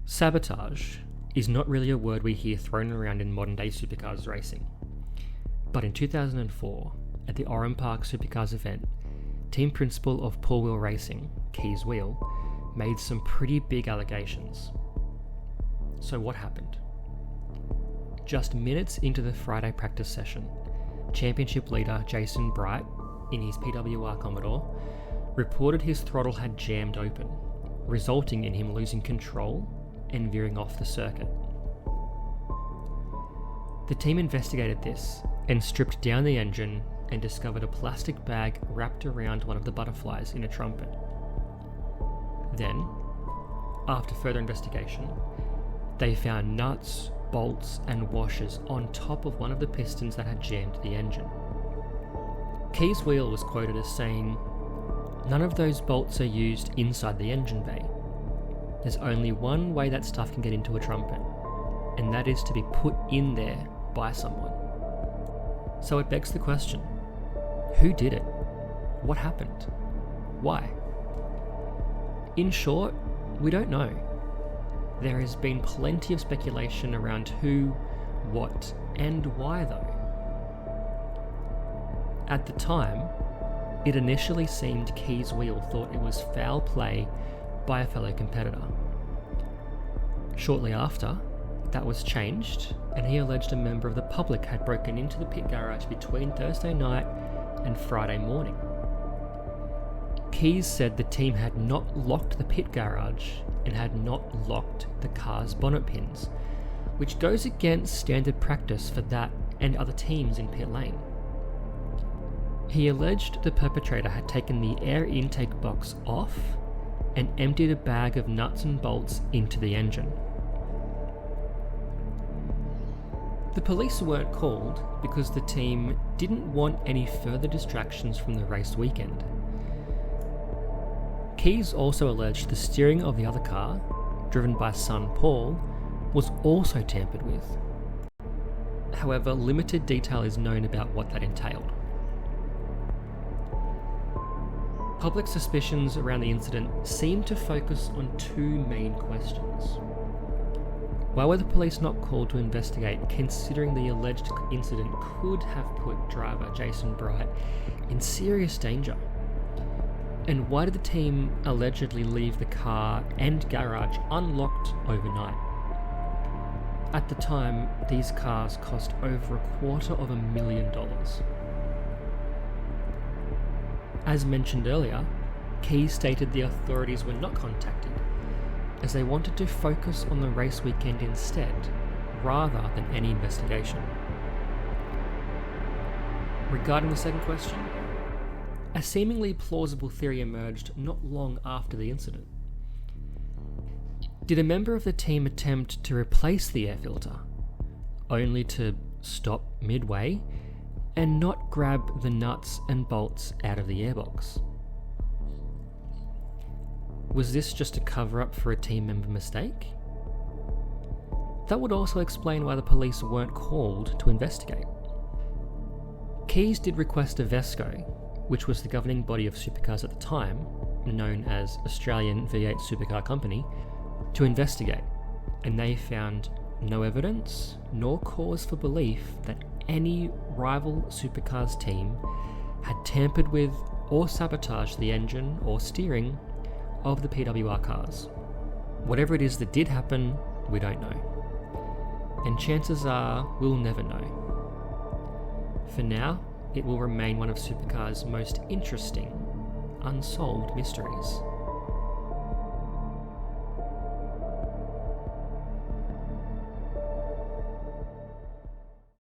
Sabotage is not really a word we hear thrown around in modern day supercars racing. But in 2004, at the Oran Park Supercars event, team principal of Paul Wheel Racing, Keys Wheel, made some pretty big allegations. So what happened? Just minutes into the Friday practice session, championship leader Jason Bright, in his PWR Commodore, reported his throttle had jammed open, resulting in him losing control and veering off the circuit. The team investigated this and stripped down the engine and discovered a plastic bag wrapped around one of the butterflies in a trumpet. Then, after further investigation, they found nuts, bolts and washers on top of one of the pistons that had jammed the engine. Keys Wheel was quoted as saying, "None of those bolts are used inside the engine bay. There's only one way that stuff can get into a trumpet, and that is to be put in there by someone." So it begs the question, who did it? What happened? Why? In short, we don't know. There has been plenty of speculation around who, what, and why though. At the time, it initially seemed Keys Wheel thought it was foul play by a fellow competitor. Shortly after, that was changed, and he alleged a member of the public had broken into the pit garage between Thursday night and Friday morning. Keys said the team had not locked the pit garage and had not locked the car's bonnet pins, which goes against standard practice for that and other teams in pit lane. He alleged the perpetrator had taken the air intake box off and emptied a bag of nuts and bolts into the engine. The police weren't called because the team didn't want any further distractions from the race weekend. Keys also alleged the steering of the other car, driven by son Paul, was also tampered with. However, limited detail is known about what that entailed. Public suspicions around the incident seem to focus on two main questions. Why were the police not called to investigate, considering the alleged incident could have put driver Jason Bright in serious danger? And why did the team allegedly leave the car and garage unlocked overnight? At the time, these cars cost over $250,000. As mentioned earlier, Keys stated the authorities were not contacted, as they wanted to focus on the race weekend instead, rather than any investigation. Regarding the second question, a seemingly plausible theory emerged not long after the incident. Did a member of the team attempt to replace the air filter, only to stop midway and not grab the nuts and bolts out of the airbox? Was this just a cover-up for a team member mistake? That would also explain why the police weren't called to investigate. Keys did request a VESCO, which was the governing body of supercars at the time, known as Australian V8 Supercar Company, to investigate, and they found no evidence nor cause for belief that any rival supercars team had tampered with or sabotaged the engine or steering of the PWR cars. Whatever it is that did happen, we don't know. And chances are we'll never know. For now, it will remain one of supercars' most interesting, unsolved mysteries.